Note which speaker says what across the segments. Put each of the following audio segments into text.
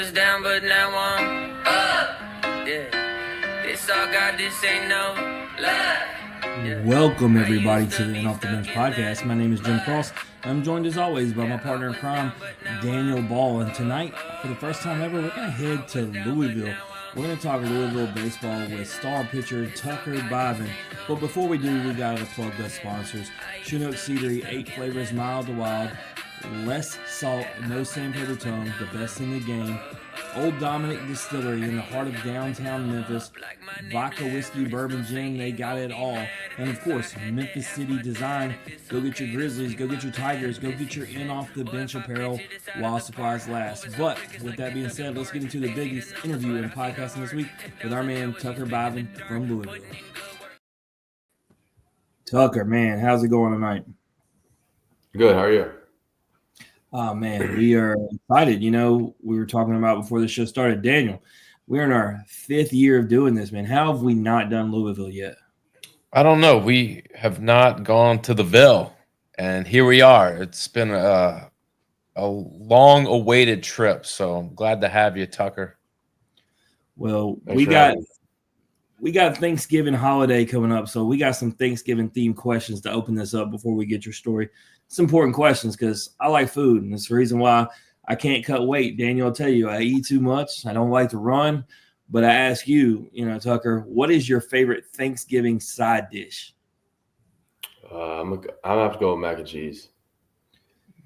Speaker 1: was down, but now I'm up. Yeah, it's all God, this ain't no lie.
Speaker 2: Welcome, everybody, to the Off the Bench podcast. My name is Jim Cross. I'm joined, as always, by my partner in crime, Daniel Ball. And tonight, for the first time ever, we're going to head to Louisville. We're going to talk Louisville baseball with star pitcher Tucker Biven. But before we do, we got to plug the sponsors. Chinook Cedary, 8 flavors, mild to wild. Less salt, no sandpaper tongue, the best in the game. Old Dominic Distillery in the heart of downtown Memphis. Vodka, whiskey, bourbon, gin, they got it all. And of course, Memphis City Design. Go get your Grizzlies, go get your Tigers, go get your in-off-the-bench apparel while supplies last. But with that being said, let's get into the biggest interview in podcasting this week with our man Tucker Biven from Louisville. Tucker, man, how's it going tonight?
Speaker 3: Good, how are you?
Speaker 2: Oh, man, we are excited. You know, we were talking about before the show started, Daniel, we're in our 5th year of doing this, man. How have we not done Louisville yet?
Speaker 4: I don't know. We have not gone to the Ville, and here we are. It's been a long-awaited trip, so I'm glad to have you, Tucker.
Speaker 2: Well, we got Thanksgiving holiday coming up, so we got some Thanksgiving-themed questions to open this up before we get your story. It's important questions because I like food, and it's the reason why I can't cut weight. Daniel will tell you I eat too much. I don't like to run. But I ask you, Tucker, what is your favorite Thanksgiving side dish?
Speaker 3: I'm going to have to go with mac and cheese.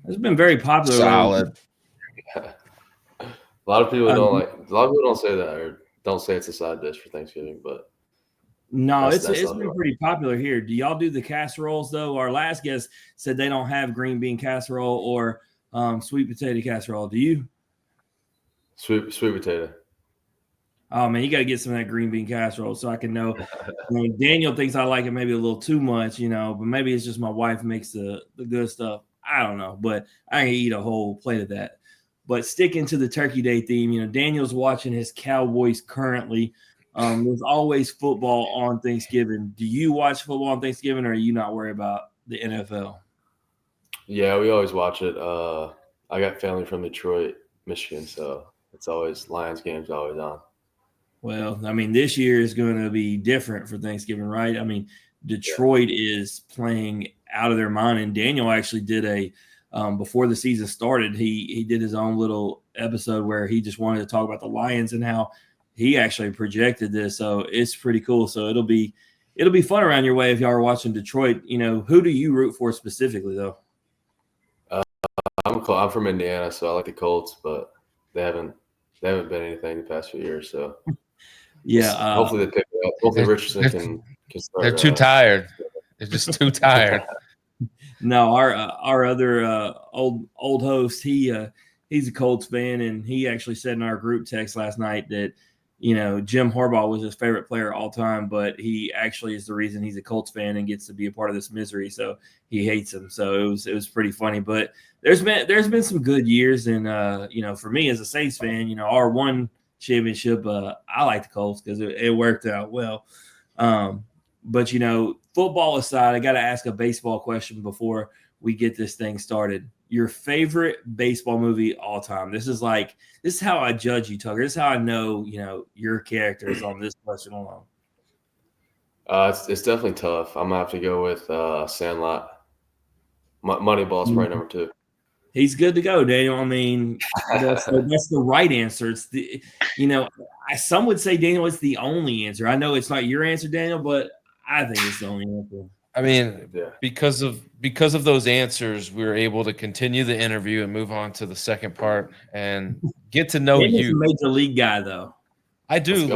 Speaker 2: It's been very popular.
Speaker 4: Solid.
Speaker 3: A lot of people don't say that or don't say it's a side dish for Thanksgiving, but
Speaker 2: no, it's been pretty popular here. Do y'all do the casseroles though? Our last guest said they don't have green bean casserole or sweet potato casserole. Do you?
Speaker 3: Sweet potato.
Speaker 2: Oh, man, you got to get some of that green bean casserole so I can know. Daniel thinks I like it maybe a little too much, but maybe it's just my wife makes the good stuff. I don't know, but I can eat a whole plate of that. But sticking to the Turkey Day theme, Daniel's watching his Cowboys currently. There's always football on Thanksgiving. Do you watch football on Thanksgiving, or are you not worried about the NFL?
Speaker 3: Yeah, we always watch it. I got family from Detroit, Michigan, so it's always Lions games always on.
Speaker 2: Well, I mean, this year is going to be different for Thanksgiving, right? I mean, Detroit is playing out of their mind, and Daniel actually did before the season started, he did his own little episode where he just wanted to talk about the Lions and how he actually projected this. So it's pretty cool. So it'll be fun around your way if y'all are watching Detroit. Who do you root for specifically, though?
Speaker 3: I'm from Indiana, so I like the Colts, but they haven't been anything the past few years, so.
Speaker 2: Yeah.
Speaker 3: Hopefully they pick it up. Hopefully Richardson can start.
Speaker 4: They're too tired. They're just too tired.
Speaker 2: No, our other old host, he's a Colts fan, and he actually said in our group text last night that Jim Harbaugh was his favorite player all time, but he actually is the reason he's a Colts fan and gets to be a part of this misery. So he hates him. So it was pretty funny. But there's been some good years, and for me as a Saints fan, our one championship, I like the Colts because it worked out well. But football aside, I got to ask a baseball question before we get this thing started. Your favorite baseball movie all time? This is how I judge you, Tucker. This is how I know your character is on this question alone.
Speaker 3: It's definitely tough. I'm gonna have to go with Sandlot. Moneyball's probably number 2.
Speaker 2: He's good to go, Daniel. I mean, that's the right answer. It's some would say, Daniel, it's the only answer. I know it's not your answer, Daniel, but I think it's the only answer.
Speaker 4: I mean, because of those answers, we were able to continue the interview and move on to the second part and get to know
Speaker 2: Daniel's
Speaker 4: you.
Speaker 2: a Major League guy, though.
Speaker 4: I do.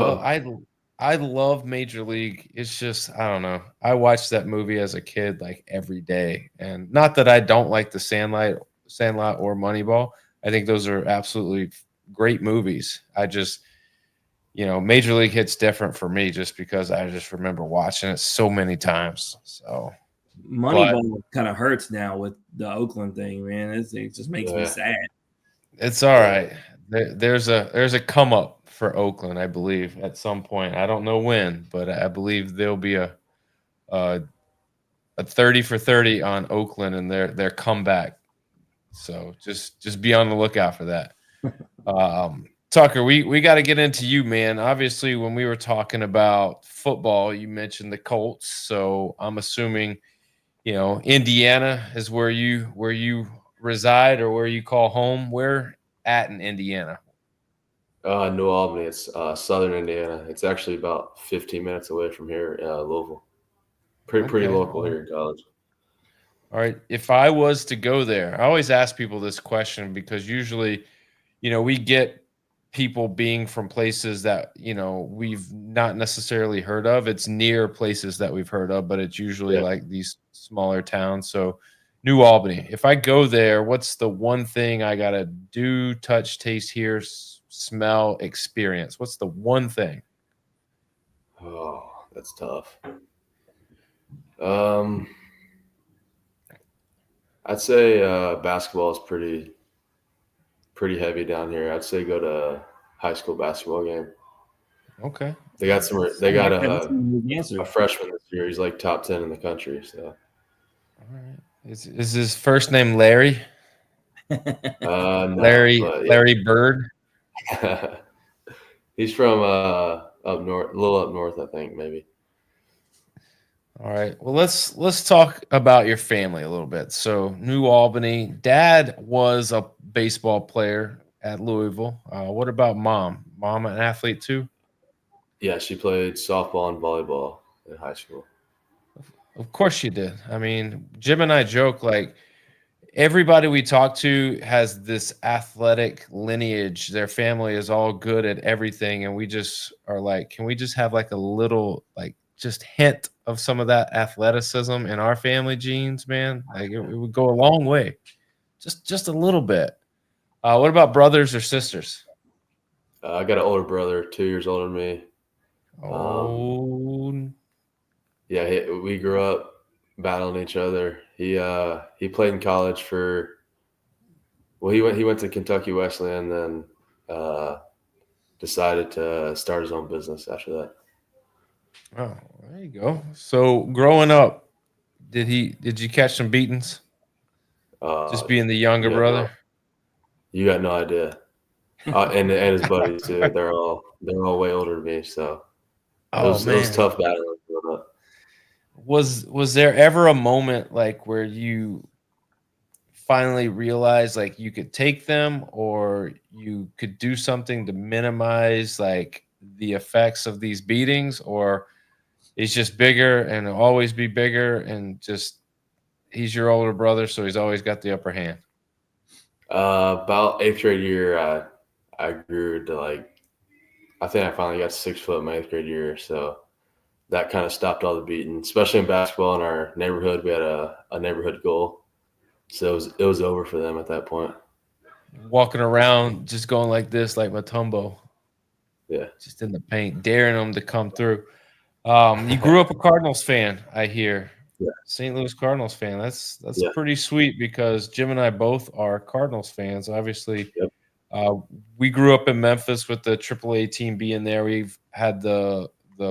Speaker 4: I love Major League. It's just, I don't know. I watched that movie as a kid like every day, and not that I don't like the Sandlot or Moneyball. I think those are absolutely great movies. I just, Major League hits different for me just because I just remember watching it so many times. So
Speaker 2: Moneyball kind of hurts now with the Oakland thing, man. It just makes me sad.
Speaker 4: It's all right. There's a come up for Oakland, I believe, at some point. I don't know when, but I believe there'll be a 30 for 30 on Oakland and their comeback. So just be on the lookout for that. Tucker, we got to get into you, man. Obviously, when we were talking about football, you mentioned the Colts. So I'm assuming, Indiana is where you reside or where you call home. Where at in Indiana?
Speaker 3: New Albany. It's southern Indiana. It's actually about 15 minutes away from here, Louisville. Pretty
Speaker 4: Okay.
Speaker 3: local here in college.
Speaker 4: All right. If I was to go there, I always ask people this question because usually, we get people being from places that, we've not necessarily heard of. It's near places that we've heard of, but it's usually like these smaller towns. So New Albany, if I go there, what's the one thing I got to do, touch, taste, hear, smell, experience? What's the one thing?
Speaker 3: Oh, that's tough. I'd say basketball is pretty heavy down here. I'd say go to a high school basketball game.
Speaker 4: Okay.
Speaker 3: They got
Speaker 2: Answer.
Speaker 3: a freshman this year. He's like top 10 in the country. So,
Speaker 4: All right. Is his first name Larry?
Speaker 3: no,
Speaker 4: Larry Bird.
Speaker 3: He's from up north, a little up north, I think, maybe.
Speaker 4: All right. Well, let's talk about your family a little bit. So, New Albany, dad was a baseball player at Louisville. What about mom? Mom an athlete too?
Speaker 3: Yeah, she played softball and volleyball in high school.
Speaker 4: Of course she did. I mean, Jim and I joke like everybody we talk to has this athletic lineage. Their family is all good at everything, and we just are like, can we just have like a little like just hint of some of that athleticism in our family genes, man? Like it would go a long way. Just a little bit. What about brothers or sisters?
Speaker 3: I got an older brother, 2 years older than me.
Speaker 4: Oh,
Speaker 3: Yeah, we grew up battling each other. He played in college he went to Kentucky Wesleyan, then decided to start his own business after that.
Speaker 4: oh, there you go. So growing up, did you catch some beatings? Just being the younger brother.
Speaker 3: You got no idea. And his buddies too. They're all way older than me, so it was tough battling growing up.
Speaker 4: Was there ever a moment like where you finally realized like you could take them or you could do something to minimize like the effects of these beatings, or he's just bigger and will always be bigger and just he's your older brother, so he's always got the upper hand?
Speaker 3: About 8th grade year, I grew to I think I finally got 6 foot in my 8th grade year, so that kind of stopped all the beating, especially in basketball in our neighborhood. We had a neighborhood goal, so it was over for them at that point.
Speaker 4: Walking around just going like this, like Matumbo.
Speaker 3: Yeah,
Speaker 4: just in the paint, daring them to come through. You grew up a Cardinals fan, I hear.
Speaker 3: Yeah.
Speaker 4: St. Louis Cardinals fan. That's
Speaker 3: Yeah.
Speaker 4: pretty sweet because Jim and I both are Cardinals fans. Obviously, we grew up in Memphis with the AAA team being there. We've had the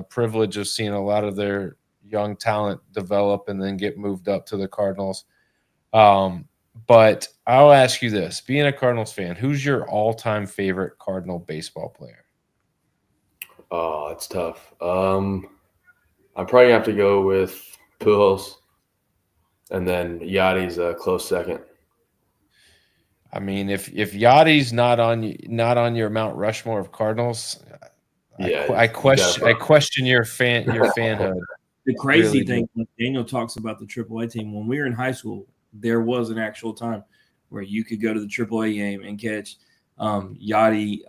Speaker 4: privilege of seeing a lot of their young talent develop and then get moved up to the Cardinals. But I'll ask you this: being a Cardinals fan, who's your all-time favorite Cardinal baseball player?
Speaker 3: Oh, it's tough. I'm probably gonna have to go with Pujols, and then Yachty's a close second.
Speaker 4: I mean, if Yachty's not on your Mount Rushmore of Cardinals, I question your fanhood.
Speaker 2: The crazy thing, when Daniel talks about the AAA team, when we were in high school, there was an actual time where you could go to the AAA game and catch Yachty,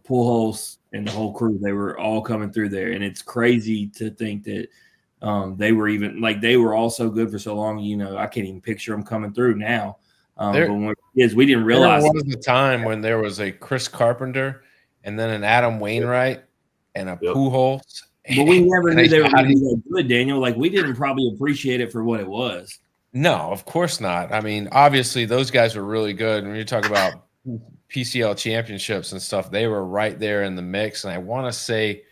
Speaker 2: Pujols, and the whole crew. They were all coming through there, and it's crazy to think that they were all so good for so long. I can't even picture them coming through now. But when we were kids, we didn't realize.
Speaker 4: There was a time when there was a Chris Carpenter and then an Adam Wainwright and a Pujols.
Speaker 2: But we never knew they were going to be that good, Daniel. Like, we didn't probably appreciate it for what it was.
Speaker 4: No, of course not. I mean, obviously, those guys were really good. When you talk about PCL championships and stuff, they were right there in the mix. And I want to say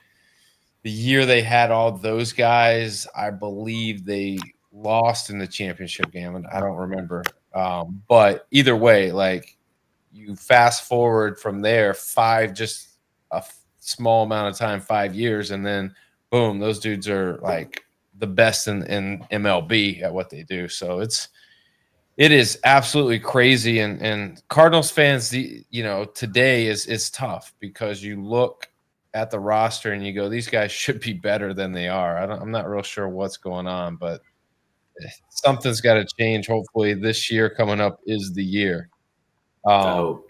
Speaker 4: the year they had all those guys, I believe they lost in the championship game. And I don't remember. But either way, like, you fast forward from there just a small amount of time, 5 years, and then boom, those dudes are like the best in MLB at what they do. So it is absolutely crazy. And Cardinals fans, today is tough because you look at the roster and you go, these guys should be better than they are. I'm not real sure what's going on, but something's got to change. Hopefully this year coming up is the year.
Speaker 3: I hope.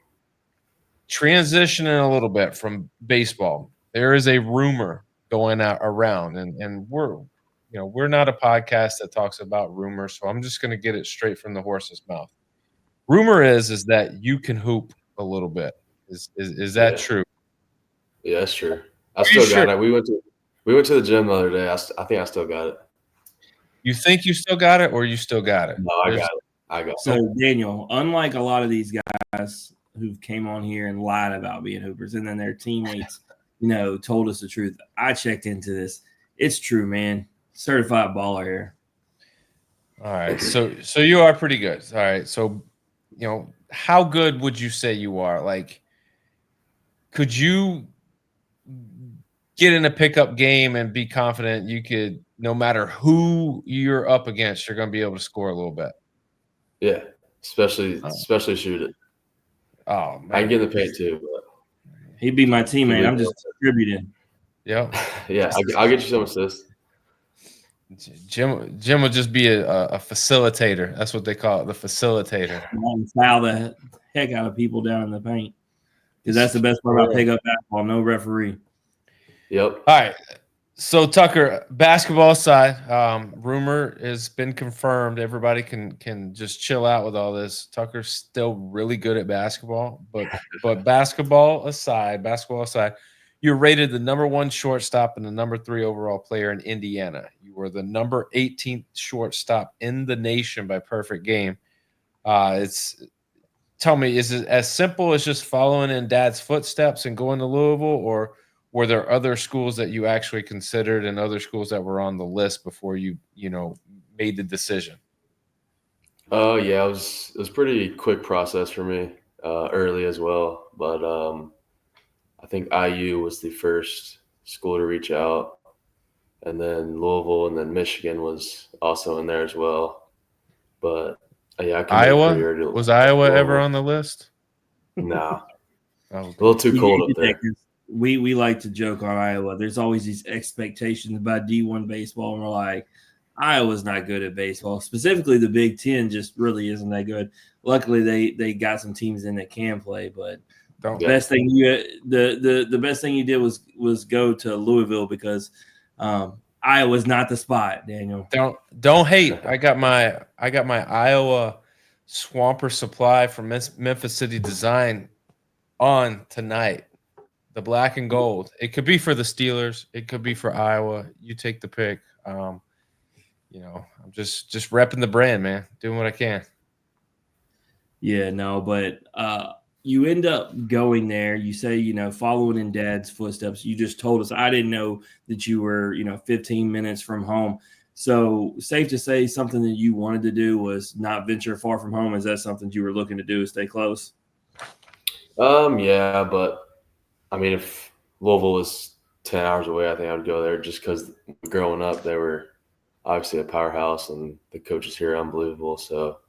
Speaker 4: Transitioning a little bit from baseball, there is a rumor going around, and we're not a podcast that talks about rumors, so I'm just going to get it straight from the horse's mouth. Rumor is that you can hoop a little bit. Is that true?
Speaker 3: Yeah, that's true. I still got it. We went to the gym the other day. I think I still got it.
Speaker 4: You think you still got it, or you still got it?
Speaker 3: No, I got it.
Speaker 2: So Daniel, unlike a lot of these guys who came on here and lied about being hoopers, and then their teammates, told us the truth. I checked into this. It's true, man. Certified baller here.
Speaker 4: All right. So you are pretty good. All right. So, how good would you say you are? Like, could you get in a pickup game and be confident you could, no matter who you're up against, you're going to be able to score a little bit?
Speaker 3: Yeah. Especially shoot it.
Speaker 4: Oh, man.
Speaker 3: I can get in the paint too, but
Speaker 2: he'd be my teammate. I'm just distributing.
Speaker 4: Yeah.
Speaker 3: Yeah. I'll get you some assists.
Speaker 4: Jim would just be a facilitator. That's what they call it, the facilitator.
Speaker 2: Foul the heck out of people down in the paint. Because that's the best part about pickup basketball. No referee.
Speaker 3: Yep.
Speaker 4: All right. So, Tucker, basketball side, rumor has been confirmed. Everybody can just chill out with all this. Tucker's still really good at basketball, but basketball aside, you're rated the number 1 shortstop and the number 3 overall player in Indiana. You were the number 18th shortstop in the nation by perfect game. Tell me, is it as simple as just following in Dad's footsteps and going to Louisville, or were there other schools that you actually considered and other schools that were on the list before you made the decision?
Speaker 3: Oh yeah, it was pretty quick process for me early as well, but I think IU was the first school to reach out, and then Louisville, and then Michigan was also in there as well. But yeah,
Speaker 4: Iowa was Iowa ever on the list?
Speaker 3: No, a little too cold up there.
Speaker 2: We like to joke on Iowa. There's always these expectations about D1 baseball, and we're like, Iowa's not good at baseball. Specifically, the Big Ten just really isn't that good. Luckily, they got some teams in that can play, but the best thing you did was go to Louisville because Iowa's not the spot, Daniel.
Speaker 4: Don't hate. I got my Iowa Swamper Supply from Memphis City Design on tonight. The black and gold. It could be for the Steelers. It could be for Iowa. You take the pick. I'm just repping the brand, man. Doing what I can.
Speaker 2: Yeah, no, but you end up going there. You say, following in Dad's footsteps. You just told us. I didn't know that you were, 15 minutes from home. So safe to say something that you wanted to do was not venture far from home. Is that something you were looking to do, stay close?
Speaker 3: Yeah, but I mean, if Louisville was 10 hours away, I think I would go there just because growing up, they were obviously a powerhouse and the coaches here are unbelievable. So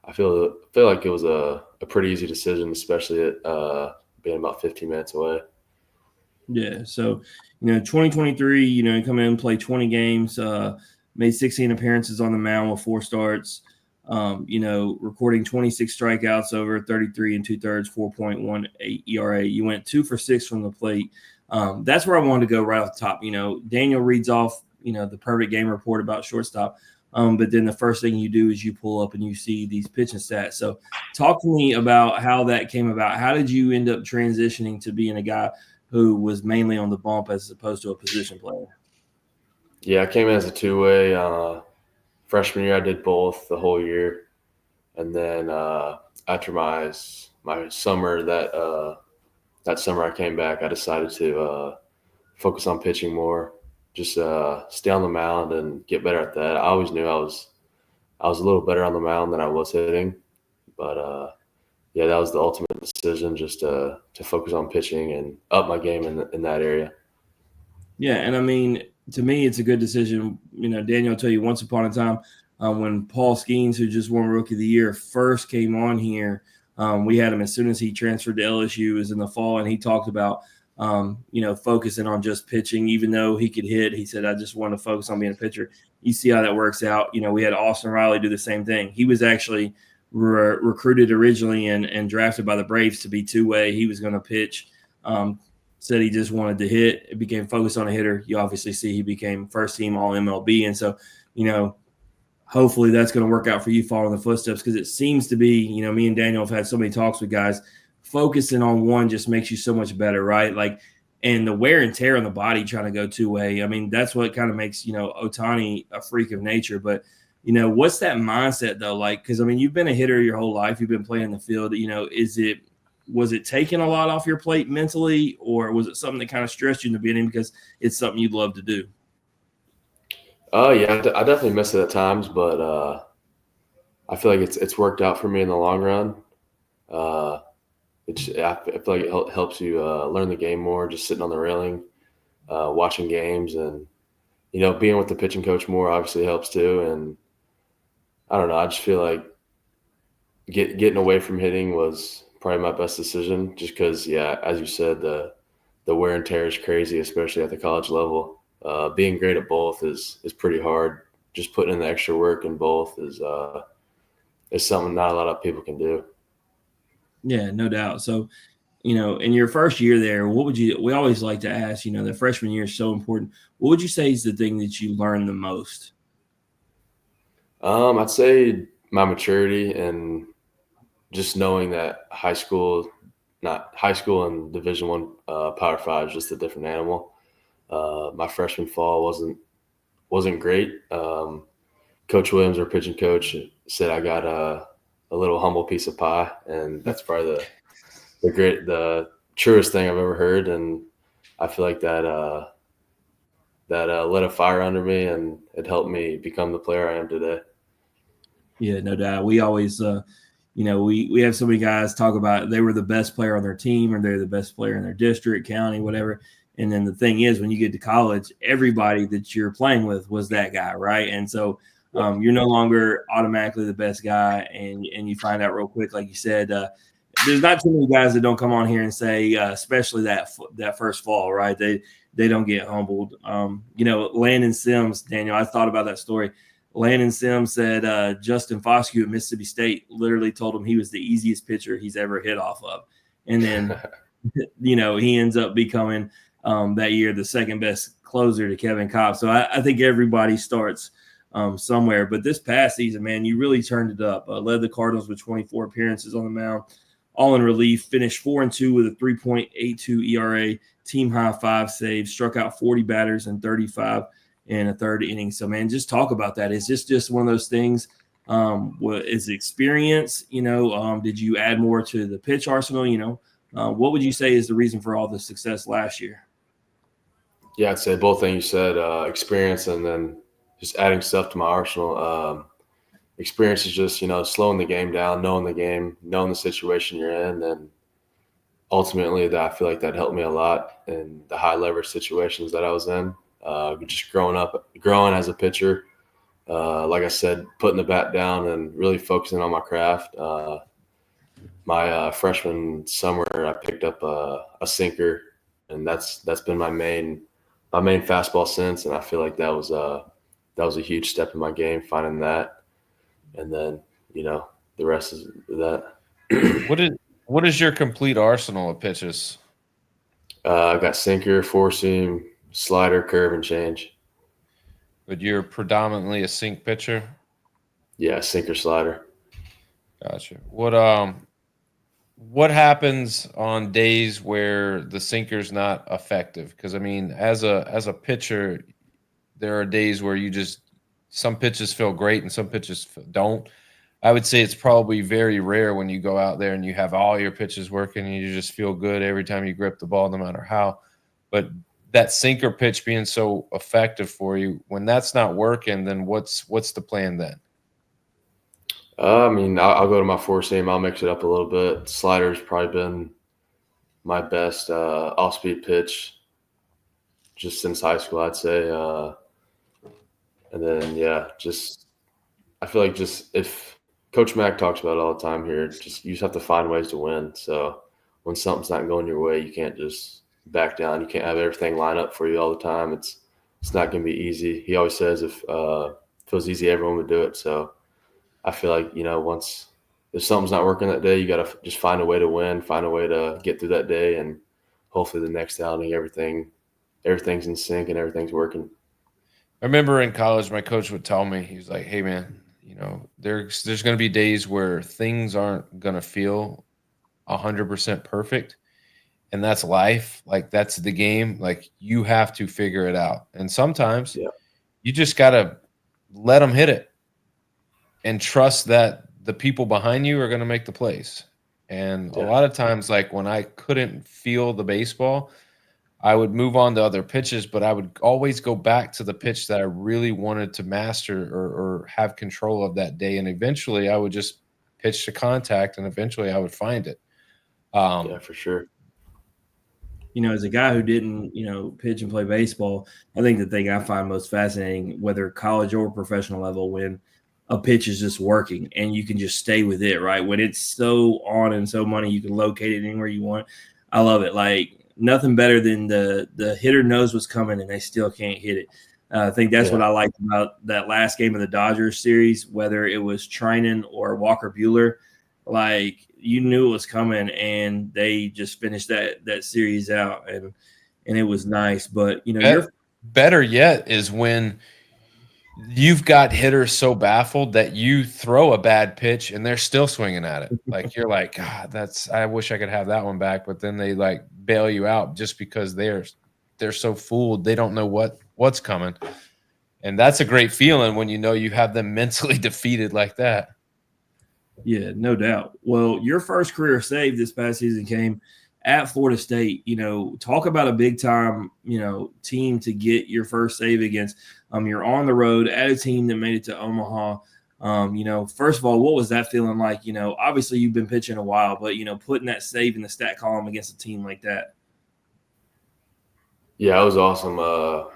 Speaker 3: I feel like it was a pretty easy decision, especially at being about 15 minutes away.
Speaker 2: Yeah. So, 2023, you come in and play 20 games, made 16 appearances on the mound with 4 starts. Recording 26 strikeouts over 33 2/3, 4.18 ERA. You went 2 for 6 from the plate. That's where I wanted to go right off the top. Daniel reads off, the perfect game report about shortstop. But then the first thing you do is you pull up and you see these pitching stats. So talk to me about how that came about. How did you end up transitioning to being a guy who was mainly on the bump as opposed to a position player?
Speaker 3: Yeah, I came in as a two-way. Freshman year, I did both the whole year, and then after my summer, that summer I came back, I decided to focus on pitching more, just stay on the mound and get better at that. I always knew I was a little better on the mound than I was hitting, but yeah, that was the ultimate decision, just to focus on pitching and up my game in that area.
Speaker 2: Yeah, and I mean, to me, it's a good decision. You know, Daniel, I'll tell you, once upon a time, when Paul Skeens, who just won Rookie of the Year, first came on here, we had him as soon as he transferred to LSU. It was in the fall, and he talked about, focusing on just pitching. Even though he could hit, he said, I just want to focus on being a pitcher. You see how that works out. You know, we had Austin Riley do the same thing. He was actually recruited originally and drafted by the Braves to be two-way. He was going to pitch. Said he just wanted to hit. It became focused on a hitter. You obviously see he became first team all MLB. And so, hopefully that's going to work out for you following the footsteps, because it seems to be, me and Daniel have had so many talks with guys. Focusing on one just makes you so much better, right? Like, and the wear and tear on the body trying to go two-way. I mean, that's what kind of makes, Ohtani a freak of nature. But, what's that mindset though? Like, because, I mean, you've been a hitter your whole life. You've been playing in the field. Was it taking a lot off your plate mentally, or was it something that kind of stressed you in the beginning because it's something you'd love to do?
Speaker 3: Yeah, I definitely miss it at times, but I feel like it's worked out for me in the long run. I feel like it helps you learn the game more, just sitting on the railing, watching games, and being with the pitching coach more obviously helps too. And I don't know, I just feel like getting away from hitting was probably my best decision, just because, yeah, as you said, the wear and tear is crazy, especially at the college level. Being great at both is pretty hard. Just putting in the extra work in both is something not a lot of people can do.
Speaker 2: Yeah, no doubt. So, in your first year there, we always like to ask, the freshman year is so important. What would you say is the thing that you learned the most?
Speaker 3: I'd say my maturity and just knowing that high school and Division I Power 5 is just a different animal. My freshman fall wasn't great. Coach Williams, our pitching coach, said I got a little humble piece of pie, and that's probably the truest thing I've ever heard. And I feel like that lit a fire under me, and it helped me become the player I am today.
Speaker 2: Yeah, no doubt. We always, we have so many guys talk about they were the best player on their team, or they're the best player in their district, county, whatever. And then the thing is, when you get to college, everybody that you're playing with was that guy, right? And so you're no longer automatically the best guy, and you find out real quick, like you said. There's not too many guys that don't come on here and say, especially that first fall, right? They don't get humbled. Landon Sims, Daniel, I thought about that story. Landon Sims said Justin Foscue at Mississippi State literally told him he was the easiest pitcher he's ever hit off of. And then, he ends up becoming that year the second best closer to Kevin Cobb. So I think everybody starts somewhere. But this past season, man, you really turned it up. Led the Cardinals with 24 appearances on the mound, all in relief, finished 4-2 with a 3.82 ERA, team high 5 saves, struck out 40 batters in 35 in a third inning. So, man, just talk about that. Is this just one of those things? Is experience? Did you add more to the pitch arsenal? What would you say is the reason for all the success last year?
Speaker 3: Yeah, I'd say both things you said, experience and then just adding stuff to my arsenal. Experience is just, slowing the game down, knowing the game, knowing the situation you're in. And ultimately I feel like that helped me a lot in the high leverage situations that I was in. Just growing as a pitcher. Like I said, putting the bat down and really focusing on my craft. My freshman summer, I picked up a sinker, and that's been my main fastball since. And I feel like that was a huge step in my game, finding that. And then, the rest is that.
Speaker 4: What is your complete arsenal of pitches?
Speaker 3: I've got sinker, four seam, slider, curve, and change.
Speaker 4: But you're predominantly a sink pitcher?
Speaker 3: Yeah, sinker, slider.
Speaker 4: Gotcha. What happens on days where the sinker's not effective? Because, I mean, as a pitcher, there are days where some pitches feel great and some pitches don't. I would say it's probably very rare when you go out there and you have all your pitches working and you just feel good every time you grip the ball, no matter how. But that sinker pitch being so effective for you, when that's not working, then what's the plan then?
Speaker 3: I mean, I'll go to my four seam. I'll mix it up a little bit. Slider's probably been my best off-speed pitch just since high school, I'd say. And then, yeah, just I feel like just if Coach Mack talks about it all the time here, just you just have to find ways to win. So when something's not going your way, you can't just back down. You can't have everything line up for you all the time. It's not going to be easy. He always says if it was easy, everyone would do it. So I feel like, once if something's not working that day, you got to just find a way to win, find a way to get through that day, and hopefully the next outing everything's in sync and everything's working.
Speaker 4: I remember in college, my coach would tell me, he was like, "Hey, man, there's going to be days where things aren't going to feel 100% perfect, and that's life. Like that's the game. Like you have to figure it out, and sometimes you just got to let them hit it and trust that the people behind you are going to make the plays." And a lot of times, like when I couldn't feel the baseball, I would move on to other pitches, but I would always go back to the pitch that I really wanted to master or have control of that day. And eventually I would just pitch to contact, and eventually I would find it.
Speaker 3: Yeah, for sure.
Speaker 2: As a guy who didn't, pitch and play baseball, I think the thing I find most fascinating, whether college or professional level, when a pitch is just working and you can just stay with it, right? When it's so on and so money, you can locate it anywhere you want. I love it. Like, nothing better than the hitter knows what's coming and they still can't hit it. I think that's what I liked about that last game of the Dodgers series, whether it was Trinan or Walker Buehler. Like, you knew it was coming and they just finished that series out, and it was nice. But you're
Speaker 4: better yet is when you've got hitters so baffled that you throw a bad pitch and they're still swinging at it. Like you're like, God, I wish I could have that one back. But then they like bail you out just because they're so fooled. They don't know what's coming. And that's a great feeling when you have them mentally defeated like that.
Speaker 2: Yeah, no doubt. Well, your first career save this past season came at Florida State. Talk about a big time, team to get your first save against. You're on the road at a team that made it to Omaha. First of all, what was that feeling like? Obviously you've been pitching a while, but putting that save in the stat column against a team like that.
Speaker 3: Yeah, it was awesome. I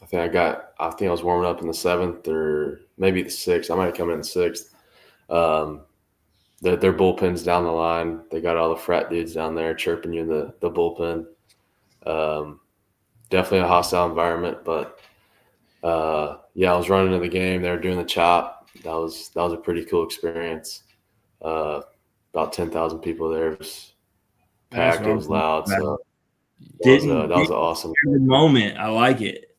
Speaker 3: think I was warming up in the 7th or maybe the 6th. I might have come in the 6th. Their bullpen's down the line. They got all the frat dudes down there chirping you in the bullpen. Definitely a hostile environment, but I was running in the game. They were doing the chop. That was a pretty cool experience. About 10,000 people there. It was packed. It was loud. So that was awesome.
Speaker 2: The moment. I like it.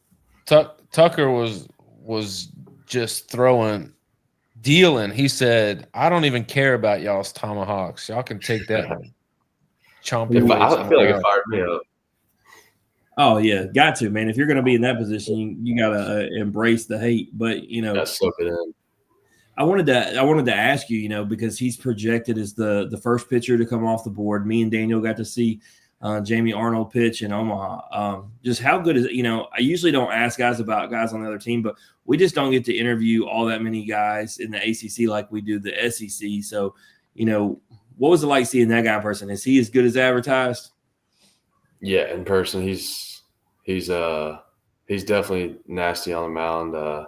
Speaker 4: Tucker was just dealing. He said, "I don't even care about y'all's tomahawks. Y'all can take that." Chomp it.
Speaker 3: I feel like it fired me up.
Speaker 2: Oh yeah, got to, man. If you're going to be in that position, you got to embrace the hate. But
Speaker 3: soak it in.
Speaker 2: I wanted to ask you, because he's projected as the first pitcher to come off the board. Me and Daniel got to see Jamie Arnold pitch in Omaha. Just how good is it? I usually don't ask guys about guys on the other team, but we just don't get to interview all that many guys in the ACC like we do the SEC. So, what was it like seeing that guy in person? Is he as good as advertised?
Speaker 3: Yeah, in person, he's definitely nasty on the mound. I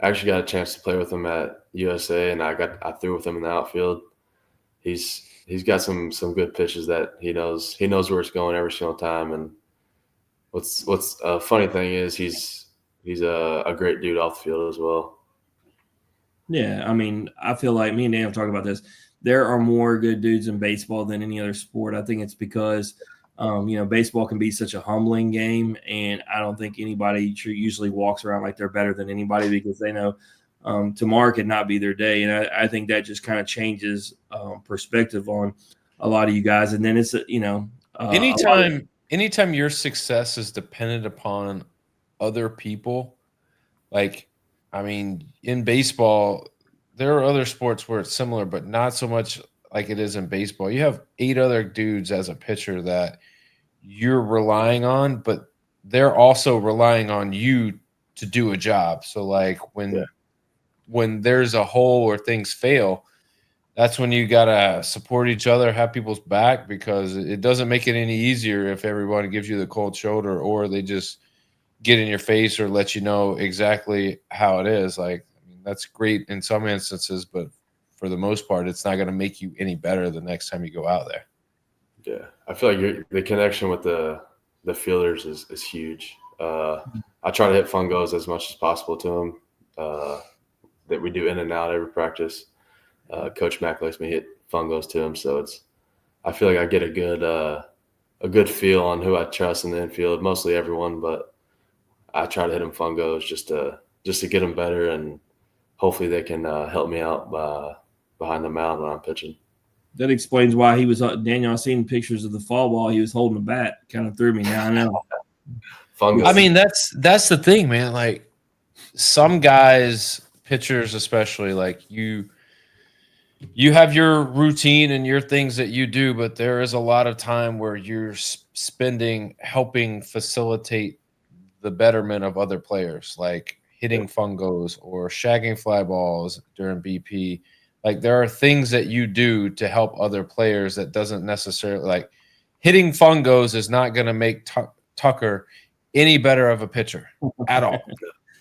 Speaker 3: actually got a chance to play with him at USA, and I threw with him in the outfield. He's got some good pitches that he knows where it's going every single time. And what's a funny thing is he's a great dude off the field as well.
Speaker 2: Yeah, I mean, I feel like me and Dan have talked about this. There are more good dudes in baseball than any other sport. I think it's because baseball can be such a humbling game, and I don't think anybody usually walks around like they're better than anybody because they know tomorrow could not be their day. And I think that just kind of changes perspective on a lot of you guys. And then it's,
Speaker 4: anytime your success is dependent upon other people, like, I mean, in baseball, there are other sports where it's similar, but not so much like it is in baseball. You have 8 other dudes as a pitcher that you're relying on, but they're also relying on you to do a job. So like when when there's a hole or things fail, that's when you got to support each other, have people's back, because it doesn't make it any easier if everybody gives you the cold shoulder or they just get in your face or let you know exactly how it is. Like, I mean, that's great in some instances, but for the most part, it's not going to make you any better the next time you go out there.
Speaker 3: Yeah, I feel like the connection with the fielders is huge. I try to hit fungos as much as possible to them. That we do in and out every practice. Coach Mack lets me hit fungos to him, so I feel like I get a good feel on who I trust in the infield. Mostly everyone, but I try to hit them fungos just to get them better, and hopefully they can help me out behind the mound when I'm pitching.
Speaker 2: That explains why he was Daniel. I've seen pictures of the fall ball. He was holding a bat. Kind of threw me. Now I know.
Speaker 3: Fungus.
Speaker 4: I mean, that's the thing, man. Like some guys, pitchers especially, like you have your routine and your things that you do, but there is a lot of time where you're spending helping facilitate the betterment of other players, like hitting fungos or shagging fly balls during BP. Like there are things that you do to help other players that doesn't necessarily, like hitting fungos is not going to make Tucker any better of a pitcher at all.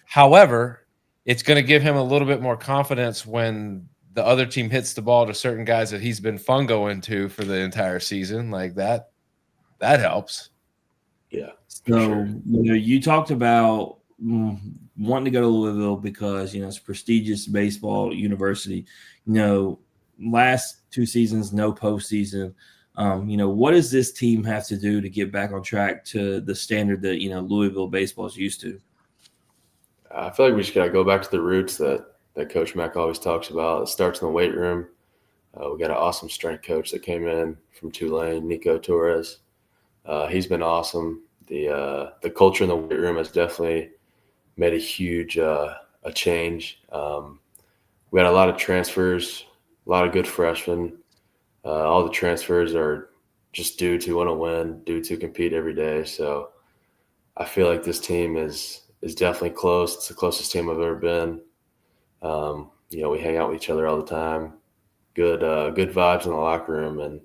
Speaker 4: However, it's going to give him a little bit more confidence when the other team hits the ball to certain guys that he's been fungoing to for the entire season. Like that helps.
Speaker 3: Yeah.
Speaker 2: So,
Speaker 3: sure.
Speaker 2: You talked about wanting to go to Louisville because, it's a prestigious baseball university. Last 2 seasons, no postseason. What does this team have to do to get back on track to the standard that, Louisville baseball is used to?
Speaker 3: I feel like we just got to go back to the roots that Coach Mack always talks about. It starts in the weight room. We got an awesome strength coach that came in from Tulane, Nico Torres. He's been awesome. The culture in the weight room has definitely made a huge a change. We had a lot of transfers, a lot of good freshmen. All the transfers are just due to want to win, due to compete every day. So I feel like this team is definitely close. It's the closest team I've ever been. We hang out with each other all the time. Good vibes in the locker room, and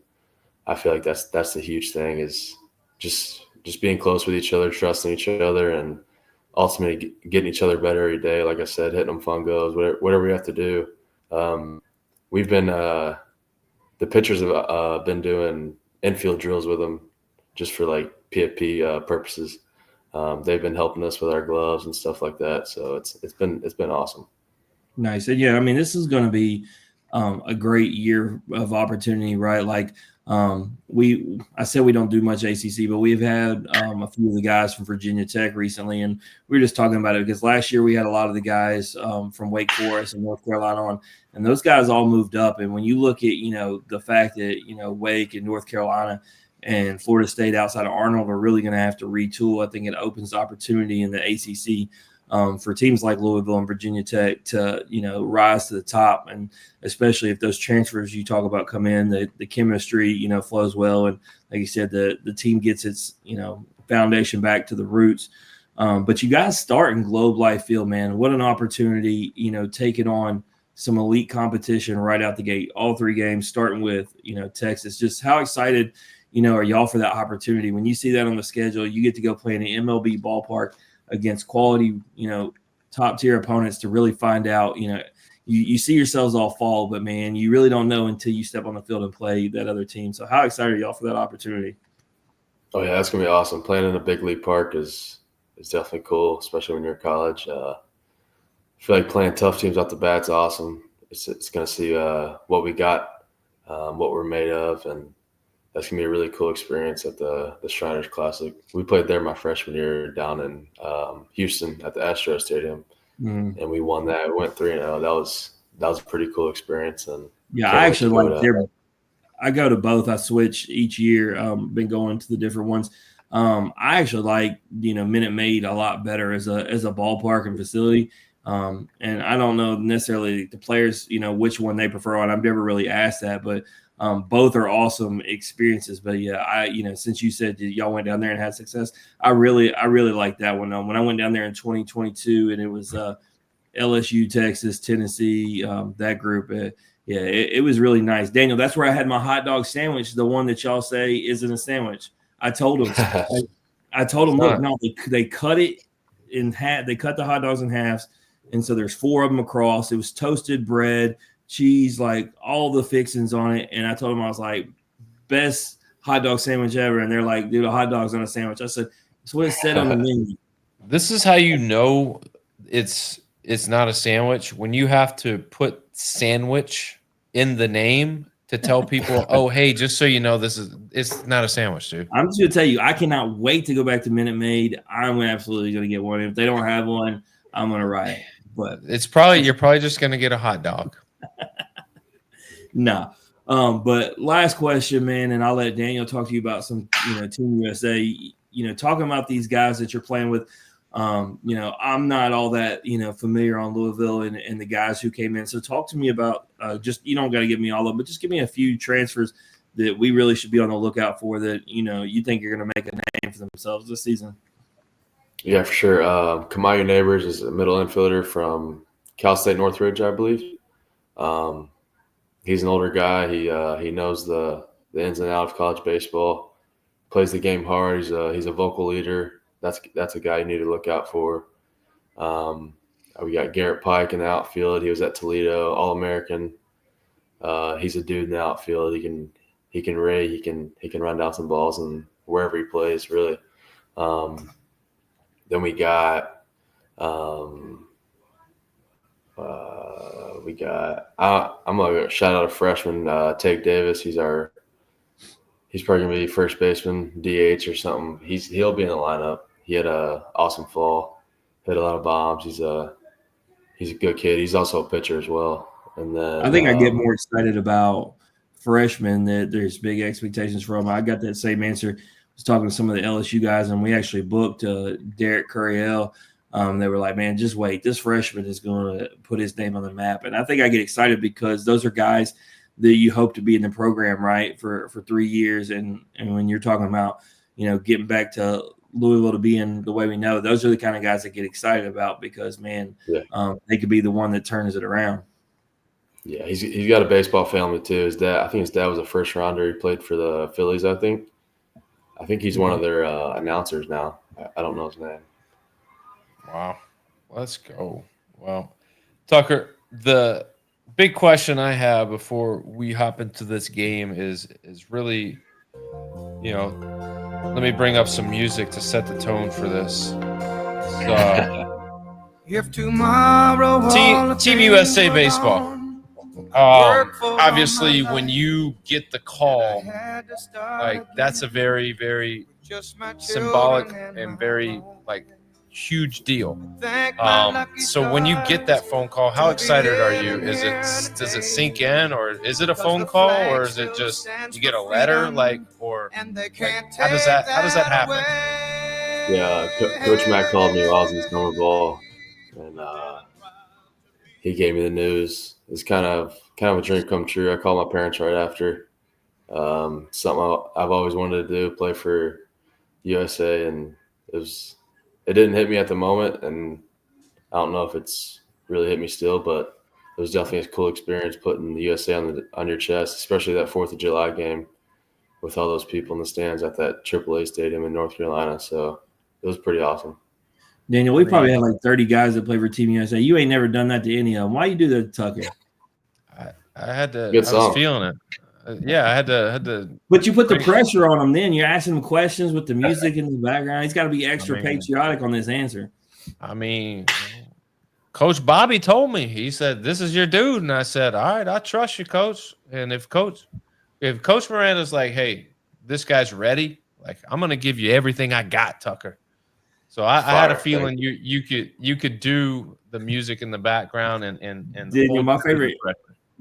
Speaker 3: I feel like that's the huge thing is just being close with each other, trusting each other, and ultimately getting each other better every day. Like I said, hitting them fungos, whatever we have to do. We've been the pitchers have been doing infield drills with them just for like PFP purposes. They've been helping us with our gloves and stuff like that. So it's been awesome.
Speaker 2: Nice. And yeah, I mean, this is going to be a great year of opportunity, right? Like I said, we don't do much ACC, but we've had a few of the guys from Virginia Tech recently, and we were just talking about it because last year we had a lot of the guys from Wake Forest and North Carolina on, and those guys all moved up. And when you look at, the fact that, Wake and North Carolina and Florida State outside of Arnold are really going to have to retool, I think it opens opportunity in the ACC for teams like Louisville and Virginia Tech to, rise to the top. And especially if those transfers you talk about come in, the chemistry, flows well. And like you said, the team gets its, foundation back to the roots. But you guys start in Globe Life Field, man. What an opportunity, taking on some elite competition right out the gate, all 3 games, starting with, Texas. Just how excited, are y'all for that opportunity? When you see that on the schedule, you get to go play in an MLB ballpark against quality, top tier opponents to really find out, you see yourselves all fall, but man, you really don't know until you step on the field and play that other team. So how excited are y'all for that opportunity?
Speaker 3: Oh yeah, that's gonna be awesome. Playing in a big league park is definitely cool, especially when you're in college. I feel like playing tough teams off the bat's awesome. It's gonna see what we got, what we're made of, and that's gonna be a really cool experience at the Shriners Classic. We played there my freshman year down in Houston at the Astro Stadium, and we won that. We went 3-0. That was a pretty cool experience. And
Speaker 2: yeah, I actually like their. I go to both. I switch each year. Been going to the different ones. I actually like Minute Maid a lot better as a ballpark and facility. And I don't know necessarily the players which one they prefer on. I've never really asked that, but both are awesome experiences. But yeah, since you said y'all went down there and had success, I really like that one. When I went down there in 2022 and it was LSU, Texas, Tennessee, that group. Yeah, it was really nice. Daniel, that's where I had my hot dog sandwich, the one that y'all say isn't a sandwich. I told them, I told them, look, no, they cut it in half. They cut the hot dogs in halves, and so there's 4 of them across. It was toasted bread, cheese, like all the fixings on it. And I told them, I was like, best hot dog sandwich ever. And they're like, dude, a hot dog's on a sandwich. I said, that's what it said on the menu.
Speaker 4: This is how you know it's not a sandwich, when you have to put sandwich in the name to tell people, oh, hey, just so you know, it's not a sandwich, dude.
Speaker 2: I'm just gonna tell you, I cannot wait to go back to Minute Maid. I'm absolutely gonna get one. If they don't have one, I'm gonna riot. But
Speaker 4: you're probably just gonna get a hot dog.
Speaker 2: No. But last question, man, and I'll let Daniel talk to you about some, Team USA. Talking about these guys that you're playing with. I'm not all that, familiar on Louisville and the guys who came in. So talk to me about just, you don't got to give me all of them, but just give me a few transfers that we really should be on the lookout for that, you think you're going to make a name for themselves this season.
Speaker 3: Yeah, for sure. Kamayu Neighbors is a middle infielder from Cal State Northridge, I believe. He's an older guy. He knows the ins and outs of college baseball, plays the game hard. He's a vocal leader. That's a guy you need to look out for. We got Garrett Pike in the outfield. He was at Toledo, All-American. He's a dude in the outfield. He can ray. He can run down some balls and wherever he plays, really. Then we got I'm gonna shout out a freshman, Tate Davis. He's probably gonna be first baseman, DH or something. He'll be in the lineup. He had a awesome fall, hit a lot of bombs. He's a good kid. He's also a pitcher as well. And then
Speaker 2: I think I get more excited about freshmen that there's big expectations from. I got that same answer. I was talking to some of the LSU guys, and we actually booked Derek Curriell. They were like, man, just wait. This freshman is going to put his name on the map. And I think I get excited because those are guys that you hope to be in the program, right, for 3 years. And when you're talking about, getting back to Louisville to being the way we know, those are the kind of guys that get excited about because, man, they could be the one that turns it around.
Speaker 3: Yeah, he's got a baseball family too. I think his dad was a first rounder. He played for the Phillies, I think. I think he's one of their announcers now. I don't know his name.
Speaker 4: Wow. Let's go. Well, Tucker, the big question I have before we hop into this game is really, let me bring up some music to set the tone for this.
Speaker 1: If tomorrow
Speaker 4: Team USA baseball. Obviously, when you get the call, like that's a very, very symbolic and very huge deal. So when you get that phone call, how excited are you? Does it sink in, or is it a phone call, or is it just you get a letter, how does that happen?
Speaker 3: Yeah, Coach Matt called me while I was in summer ball, and he gave me the news. It's kind of a dream come true. I called my parents right after. Something I've always wanted to do, play for USA, and it didn't hit me at the moment, and I don't know if it's really hit me still, but it was definitely a cool experience putting the USA on your chest, especially that 4th of July game with all those people in the stands at that AAA stadium in North Carolina. So it was pretty awesome.
Speaker 2: Daniel, we probably had 30 guys that play for Team USA. You ain't never done that to any of them. Why you do that to Tucker?
Speaker 4: I had to.
Speaker 3: Good
Speaker 4: I
Speaker 3: song.
Speaker 4: was feeling it. Yeah, I had to.
Speaker 2: But you put the pressure on him. Then you're asking him questions with the music in the background. He's got to be extra patriotic on this answer.
Speaker 4: I mean, Coach Bobby told me. He said, "This is your dude," and I said, "All right, I trust you, Coach." And if Coach Miranda's like, "Hey, this guy's ready," I'm gonna give you everything I got, Tucker. So I had a feeling you could do the music in the background and
Speaker 2: Daniel,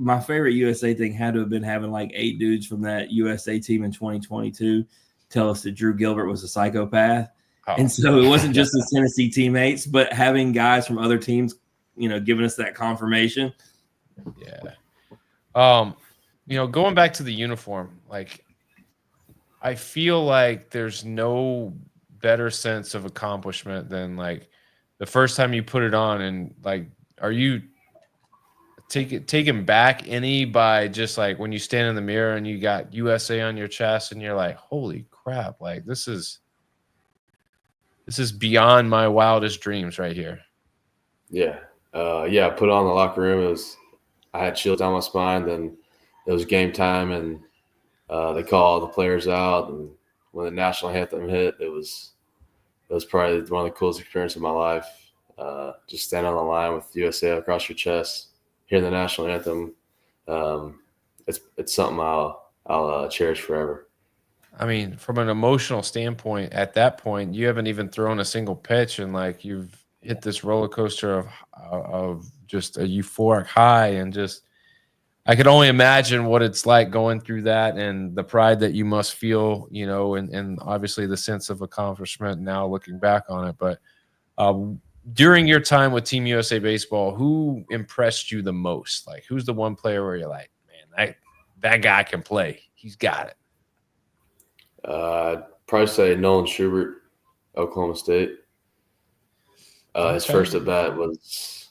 Speaker 2: my favorite USA thing had to have been having 8 dudes from that USA team in 2022 tell us that Drew Gilbert was a psychopath. Oh. And so it wasn't just the Tennessee teammates, but having guys from other teams, giving us that confirmation.
Speaker 4: Yeah. Going back to the uniform, I feel like there's no better sense of accomplishment than the first time you put it on and are you taken back any by just like when you stand in the mirror and you got USA on your chest and you're like, holy crap, like this is beyond my wildest dreams right here.
Speaker 3: Yeah. I put it on the locker room. I had chills down my spine. Then it was game time, and they called the players out. And when the national anthem hit, it was probably one of the coolest experiences of my life. Just standing on the line with USA across your chest, hearing the national anthem. It's something I'll cherish forever.
Speaker 4: I mean, from an emotional standpoint, at that point, you haven't even thrown a single pitch, and like you've hit this roller coaster of just a euphoric high, and just I could only imagine what it's like going through that and the pride that you must feel, and obviously the sense of accomplishment now looking back on it. But during your time with Team USA Baseball, who impressed you the most? Like, who's the one player where you're like, man, that guy can play. He's got it.
Speaker 3: I'd probably say Nolan Schubert, Oklahoma State. His first at bat was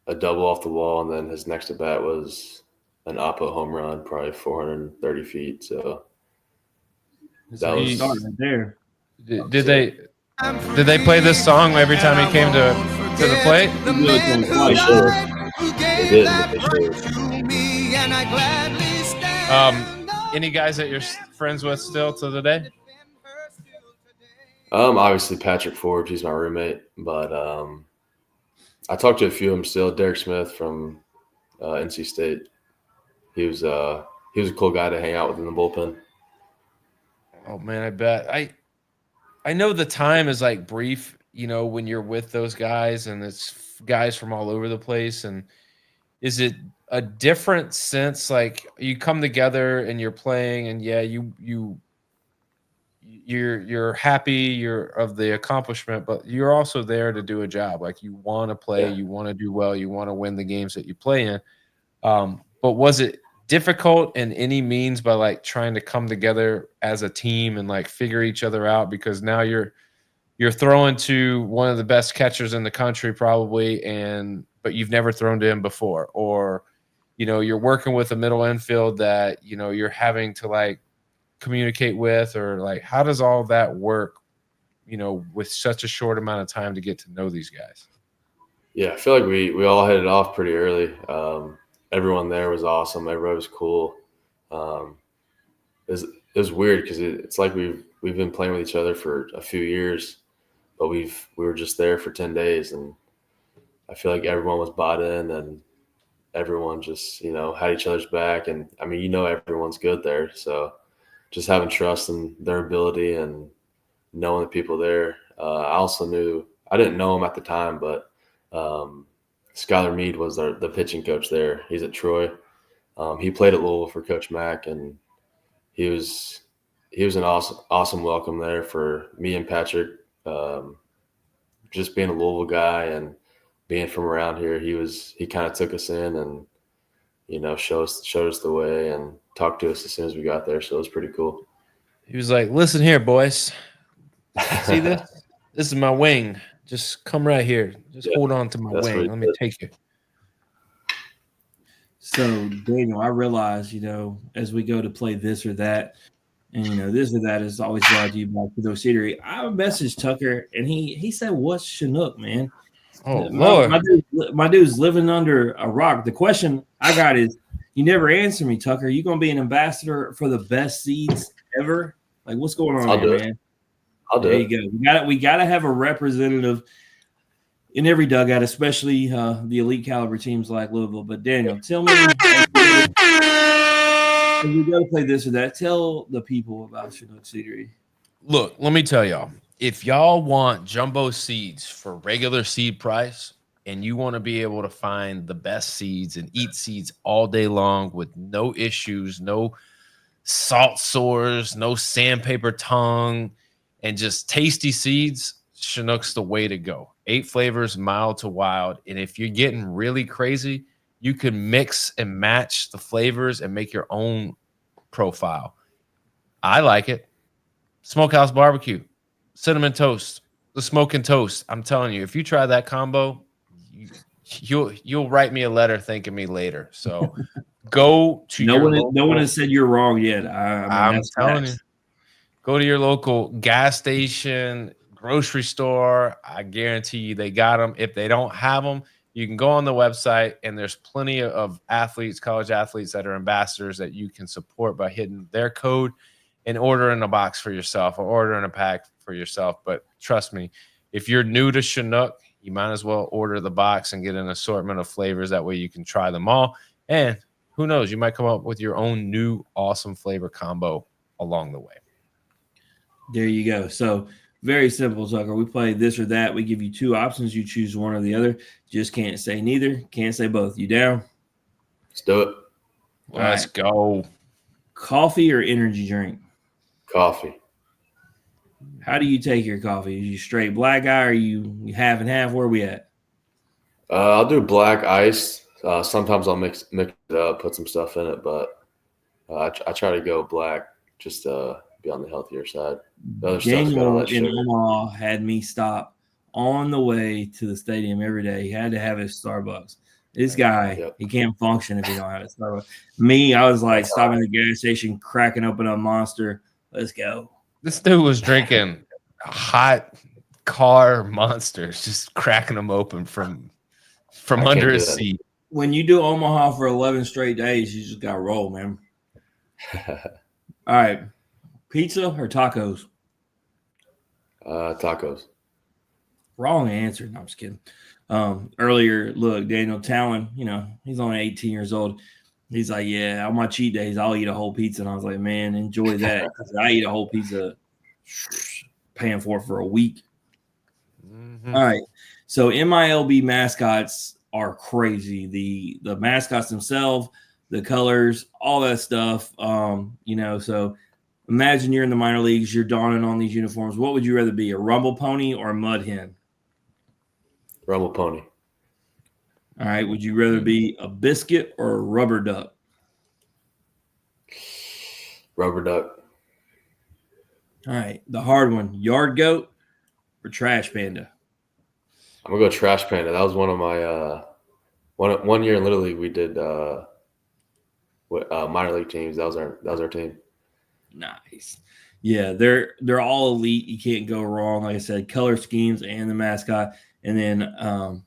Speaker 3: a double off the wall, and then his next at bat was an oppo home run, probably 430 feet. So
Speaker 2: that was starting right there.
Speaker 4: Did they play this song every time he came to the plate? Any guys that you're friends with still to the day?
Speaker 3: Obviously Patrick Forbes, he's my roommate, but I talked to a few of them still. Derek Smith from NC State. He was a cool guy to hang out with in the bullpen.
Speaker 4: Oh man, I bet. I know the time is like brief, when you're with those guys, and it's guys from all over the place. And is it a different sense? Like you come together and you're playing, and yeah, you're happy, you're of the accomplishment, but you're also there to do a job. Like you want to play, you want to do well, you want to win the games that you play in. But was it difficult in any means by like trying to come together as a team and like figure each other out? Because now you're throwing to one of the best catchers in the country probably, but you've never thrown to him before, or you're working with a middle infield that you're having to like communicate with, or like how does all that work with such a short amount of time to get to know these guys?
Speaker 3: Yeah, I feel like we all hit it off pretty early. Everyone there was awesome. Everybody was cool. It was weird because it's like we've been playing with each other for a few years, but we were just there for 10 days, and I feel like everyone was bought in, and everyone just had each other's back. And I mean, everyone's good there, so just having trust in their ability and knowing the people there. I didn't know him at the time, but Skylar Meade was the pitching coach there. He's at Troy. He played at Louisville for Coach Mack, and he was an awesome welcome there for me and Patrick. Just being a Louisville guy and being from around here, he kind of took us in and showed us the way and talked to us as soon as we got there. So it was pretty cool.
Speaker 4: He was like, "Listen here, boys. See this? This is my wing. Just come right here. Just hold on to my wing. Let me take you."
Speaker 2: So, Daniel, I realize, as we go to play this or that, and this or that is always brought to you by Kudo Cedary. I messaged Tucker, and he said, "What's Chinook, man?"
Speaker 4: Oh, Lord.
Speaker 2: My dude's living under a rock. The question I got is, you never answer me, Tucker. You gonna be an ambassador for the best seeds ever? Like, what's going on here, man?
Speaker 3: I'll do it.
Speaker 2: There you go. We gotta have a representative in every dugout, especially the elite caliber teams like Louisville. But Daniel, tell me, when we go to play this or that, tell the people about Chinook Seedery.
Speaker 4: Look, let me tell y'all. If y'all want jumbo seeds for regular seed price, and you want to be able to find the best seeds and eat seeds all day long with no issues, no salt sores, no sandpaper tongue, and just tasty seeds, Chinook's the way to go. 8 flavors, mild to wild. And if you're getting really crazy, you can mix and match the flavors and make your own profile. I like it. Smokehouse barbecue, cinnamon toast, the smoking toast. I'm telling you, if you try that combo, you'll write me a letter thanking me later. So go to
Speaker 2: no one
Speaker 4: local,
Speaker 2: has said you're wrong yet. I mean,
Speaker 4: I'm
Speaker 2: that's
Speaker 4: telling
Speaker 2: facts.
Speaker 4: you, go to your local gas station, grocery store. I guarantee you they got them. If they don't have them, you can go on the website, and there's plenty of athletes, college athletes that are ambassadors that you can support by hitting their code and ordering a box for yourself or ordering a pack for yourself. But trust me, if you're new to Chinook, you might as well order the box and get an assortment of flavors. That way you can try them all. And who knows, you might come up with your own new awesome flavor combo along the way.
Speaker 2: There you go. So very simple, Tucker. We play this or that. We give you two options. You choose one or the other. Just can't say neither. Can't say both. You down?
Speaker 3: Let's do it.
Speaker 4: Let's go.
Speaker 2: Coffee or energy drink?
Speaker 3: Coffee.
Speaker 2: How do you take your coffee? Are you straight black guy, or are you half and half? Where are we at?
Speaker 3: I'll do black ice. Sometimes I'll mix it up, put some stuff in it, but I try to go black just to be on the healthier side. The other stuff's got all
Speaker 2: Daniel
Speaker 3: that
Speaker 2: in
Speaker 3: sugar.
Speaker 2: Omaha had me stop on the way to the stadium every day. He had to have his Starbucks. This guy, he can't function if he don't have a Starbucks. Me, I was like stopping at the gas station, cracking open a Monster. Let's go.
Speaker 4: This dude was drinking hot car Monsters, just cracking them open from under his seat.
Speaker 2: When you do Omaha for 11 straight days, you just got to roll, man. All right. Pizza or tacos?
Speaker 3: Tacos.
Speaker 2: Wrong answer. No, I'm just kidding. Earlier, look, Daniel Talon, he's only 18 years old. He's like, yeah, on my cheat days, I'll eat a whole pizza. And I was like, man, enjoy that. I eat a whole pizza, paying for a week. Mm-hmm. All right. So MILB mascots are crazy. The mascots themselves, the colors, all that stuff. So imagine you're in the minor leagues, you're donning on these uniforms. What would you rather be, a rumble pony or a mud hen?
Speaker 3: Rumble pony.
Speaker 2: All right. Would you rather be a biscuit or a rubber duck?
Speaker 3: Rubber duck.
Speaker 2: All right. The hard one, yard goat or trash panda?
Speaker 3: I'm going to go trash panda. That was one of my one year in Little League we did minor league teams. That was our team.
Speaker 2: Nice. Yeah, they're all elite. You can't go wrong. Like I said, color schemes and the mascot. And then,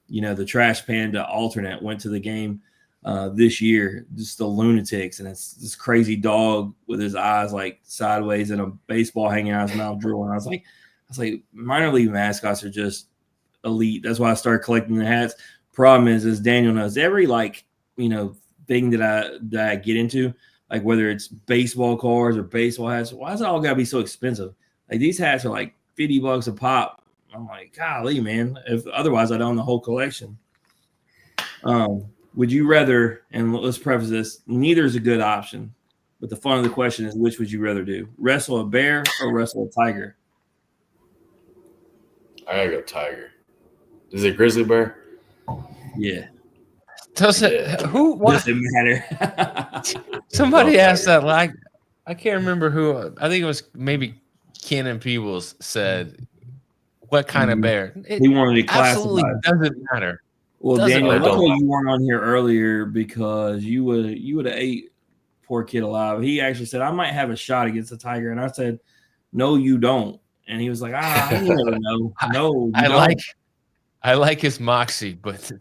Speaker 2: the Trash Panda alternate went to the game this year, just the lunatics. And it's this crazy dog with his eyes like sideways and a baseball hanging out his mouth drooling. I was like, minor league mascots are just elite. That's why I started collecting the hats. Problem is, as Daniel knows, every thing that I get into, like whether it's baseball cards or baseball hats, why does it all gotta be so expensive? Like these hats are like $50 a pop. I'm like, golly, man. If otherwise, I'd own the whole collection. Would you rather? And let's preface this: neither is a good option. But the fun of the question is, which would you rather do? Wrestle a bear or wrestle a tiger?
Speaker 3: I gotta go tiger. Is it grizzly bear?
Speaker 2: Yeah.
Speaker 4: Who? What?
Speaker 2: Doesn't matter.
Speaker 4: Somebody asked that. Like, I can't remember who. I think it was maybe Kenan Peebles said, "What kind of bear?"
Speaker 2: He wanted to classify.
Speaker 4: Absolutely doesn't matter.
Speaker 2: Well, Daniel, luckily you weren't on here earlier because you would have ate poor kid alive. He actually said, "I might have a shot against the tiger," and I said, "No, you don't." And he was like, you never know. No,
Speaker 4: I like his moxie, but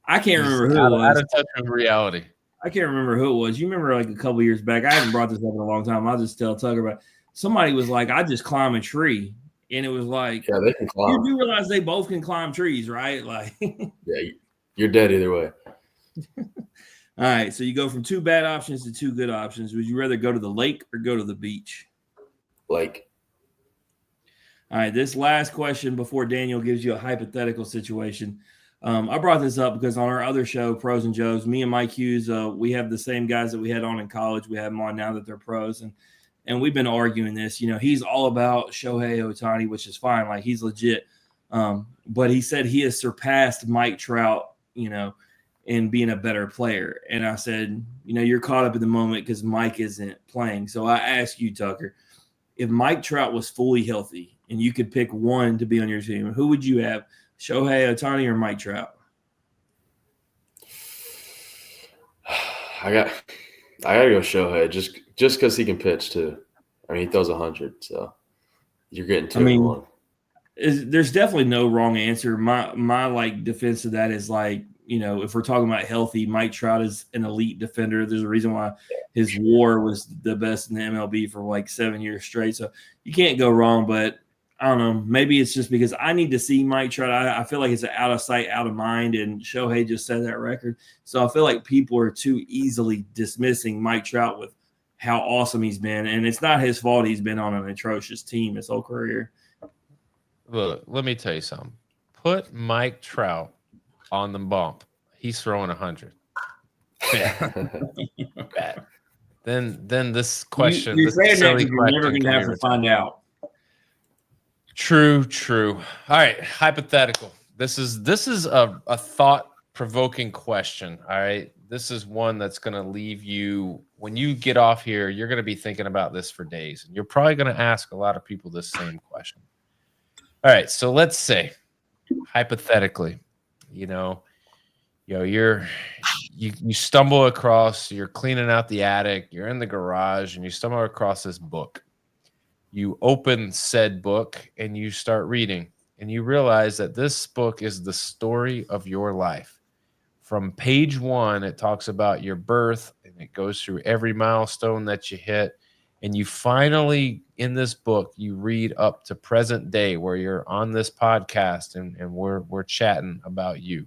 Speaker 2: I can't remember who it was.
Speaker 4: Out of touch with reality.
Speaker 2: I can't remember who it was. You remember like a couple years back? I haven't brought this up in a long time. I'll just tell Tucker about it. Somebody was like, "I just climb a tree," and it was like,
Speaker 3: "Yeah, they can climb."
Speaker 2: You do realize they both can climb trees, right? Like,
Speaker 3: yeah, you're dead either way.
Speaker 2: All right, so you go from two bad options to two good options. Would you rather go to the lake or go to the beach?
Speaker 3: Lake.
Speaker 2: All right, this last question before Daniel gives you a hypothetical situation. I brought this up because on our other show, Pros and Joes, me and Mike Hughes, we have the same guys that we had on in college. We have them on now that they're pros, and we've been arguing this. He's all about Shohei Ohtani, which is fine. Like, he's legit. But he said he has surpassed Mike Trout, in being a better player. And I said, you're caught up in the moment because Mike isn't playing. So I ask you, Tucker, if Mike Trout was fully healthy and you could pick one to be on your team, who would you have, Shohei Ohtani or Mike Trout?
Speaker 3: I gotta go Shohei just because he can pitch too. I mean, he throws 100, so you're getting 2 in 1.
Speaker 2: There's definitely no wrong answer. My like defense of that is like, if we're talking about healthy, Mike Trout is an elite defender. There's a reason why his WAR was the best in the MLB for like 7 years straight. So you can't go wrong. But I don't know. Maybe it's just because I need to see Mike Trout. I feel like it's an out of sight, out of mind, and Shohei just set that record. So I feel like people are too easily dismissing Mike Trout with how awesome he's been, and it's not his fault. He's been on an atrocious team his whole career.
Speaker 4: Look, let me tell you something. Put Mike Trout on the bump. He's throwing 100. Bad. Then this question.
Speaker 2: You're
Speaker 4: this
Speaker 2: saying that
Speaker 4: silly
Speaker 2: because you're never
Speaker 4: question
Speaker 2: going to
Speaker 4: can
Speaker 2: have
Speaker 4: be
Speaker 2: to find out.
Speaker 4: True. All right, hypothetical. This is a thought-provoking question. All right, this is one that's going to leave you when you get off here. You're going to be thinking about this for days, and you're probably going to ask a lot of people this same question. All right, so let's say, hypothetically, you stumble across, you're cleaning out the attic, you're in the garage, and you stumble across this book. You open said book and you start reading, and you realize that this book is the story of your life. From page 1, it talks about your birth, and it goes through every milestone that you hit. And you finally, in this book, you read up to present day where you're on this podcast and we're chatting about you.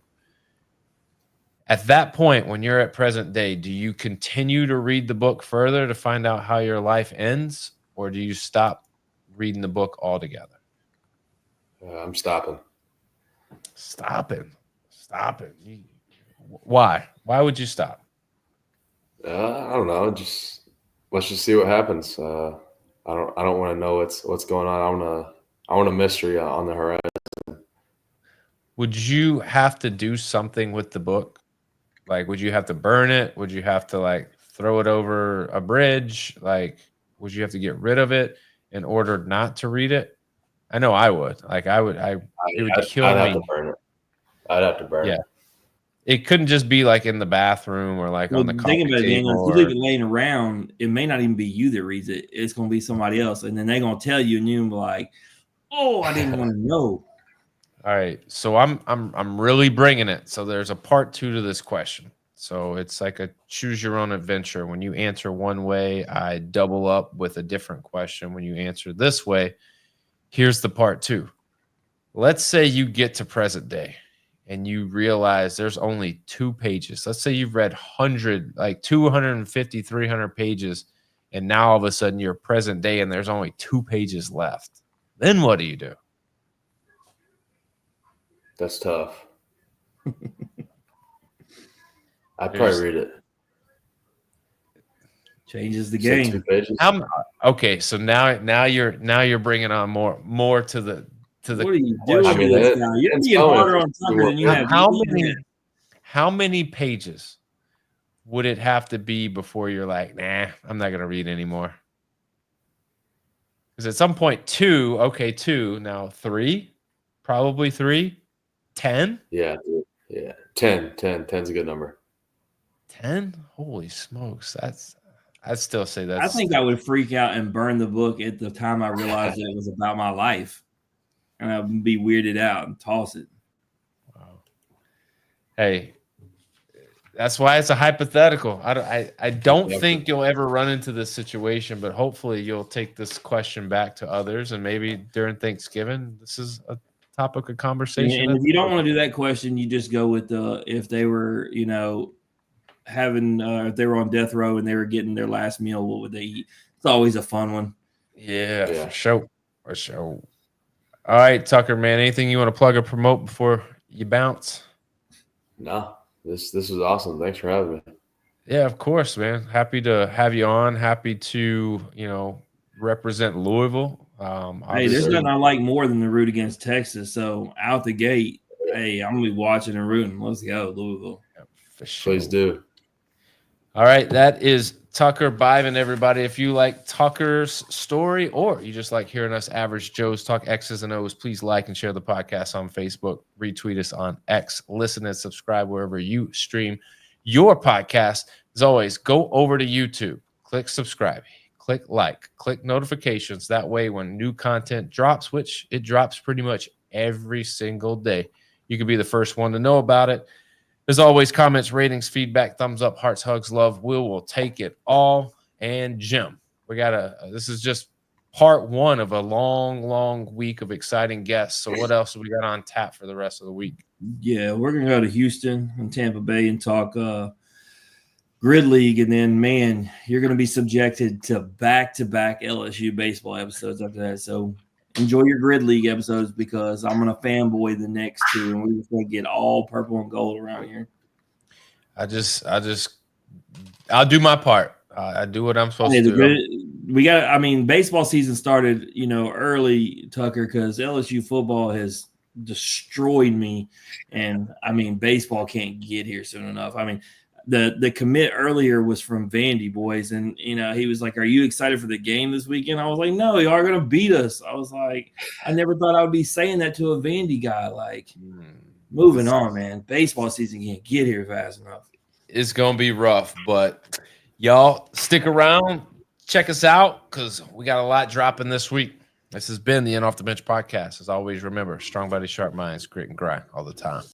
Speaker 4: At that point, when you're at present day, do you continue to read the book further to find out how your life ends, or do you stop reading the book altogether?
Speaker 3: I'm stopping.
Speaker 4: Stopping. Why? Why would you stop?
Speaker 3: I don't know. Let's just see what happens. I don't want to know what's going on. I want a mystery on the horizon.
Speaker 4: Would you have to do something with the book? Like, would you have to burn it? Would you have to like throw it over a bridge? Like, would you have to get rid of it in order not to read it? I know I would. Like, it would kill me.
Speaker 3: I'd have to burn it. I'd have to burn it.
Speaker 4: It couldn't just be like in the bathroom or like on the coffee
Speaker 2: table. Daniel, if you leave it laying around, it may not even be you that reads it. It's going to be somebody else, and then they're going to tell you, and you'll be like, "Oh, I didn't want to know."
Speaker 4: All right, so I'm really bringing it. So there's a part 2 to this question. So it's like a choose your own adventure. When you answer one way, I double up with a different question. When you answer this way, here's the part 2. Let's say you get to present day and you realize there's only 2 pages. Let's say you've read 250, 300 pages, and now all of a sudden you're present day and there's only 2 pages left. Then what do you do?
Speaker 3: That's tough. I'd probably read it.
Speaker 2: Changes the game.
Speaker 3: 2 pages.
Speaker 4: Okay, so now you're bringing on more to the.
Speaker 2: What are you doing?
Speaker 3: I mean,
Speaker 2: you're being harder on Tucker than you have.
Speaker 4: How many pages would it have to be before you're like, nah, I'm not gonna read anymore? Because at some point 2, now 3, probably 3, 10.
Speaker 3: Yeah. 10. 10's a good number.
Speaker 4: 10? Holy smokes, I'd still say that's.
Speaker 2: I think I would freak out and burn the book at the time I realized that it was about my life, and I'd be weirded out and toss it.
Speaker 4: Wow. Hey, that's why it's a hypothetical. I don't think you'll ever run into this situation, but hopefully you'll take this question back to others, and maybe during Thanksgiving, this is a topic of conversation.
Speaker 2: And if you don't want to do that question, you just go with if they were, if they were on death row and they were getting their last meal, what would they eat? It's always a fun one.
Speaker 4: Yeah. For sure. All right, Tucker, man, anything you want to plug or promote before you bounce?
Speaker 3: No, this was awesome. Thanks for having me.
Speaker 4: Yeah, of course, man. Happy to have you on. Happy to, represent Louisville.
Speaker 2: Hey, there's nothing I like more than the root against Texas. So out the gate, hey, I'm gonna be watching and rooting. Let's go, Louisville.
Speaker 4: Yeah, for sure.
Speaker 3: Please do.
Speaker 4: All right, that is Tucker Biven, everybody. If you like Tucker's story or you just like hearing us average Joes talk X's and O's, please like and share the podcast on Facebook, retweet us on X, listen and subscribe wherever you stream your podcast. As always, go over to YouTube, click subscribe, click like, click notifications. That way, when new content drops, which it drops pretty much every single day, you can be the first one to know about it. As always, comments, ratings, feedback, thumbs up, hearts, hugs, love. We will take it all. And Jim, this is just part one of a long week of exciting guests. So what else have we got on tap for the rest of the week?
Speaker 2: Yeah, we're going to go to Houston and Tampa Bay and talk Grid League. And then, man, you're going to be subjected to back-to-back LSU baseball episodes after that. So enjoy your Grid League episodes because I'm going to fanboy the next two, and we're just going to get all purple and gold around here.
Speaker 4: I'll do my part. I do what I'm supposed to do.
Speaker 2: Baseball season started, early, Tucker, because LSU football has destroyed me. And, baseball can't get here soon enough. The commit earlier was from Vandy, boys. And, he was like, "Are you excited for the game this weekend?" I was like, "No, y'all are going to beat us." I was like, I never thought I would be saying that to a Vandy guy. Like, moving on, man. Baseball season can't get here fast enough.
Speaker 4: It's going to be rough, but y'all stick around. Check us out because we got a lot dropping this week. This has been the In Off the Bench podcast. As always, remember, strong body, sharp minds, grit and grind all the time.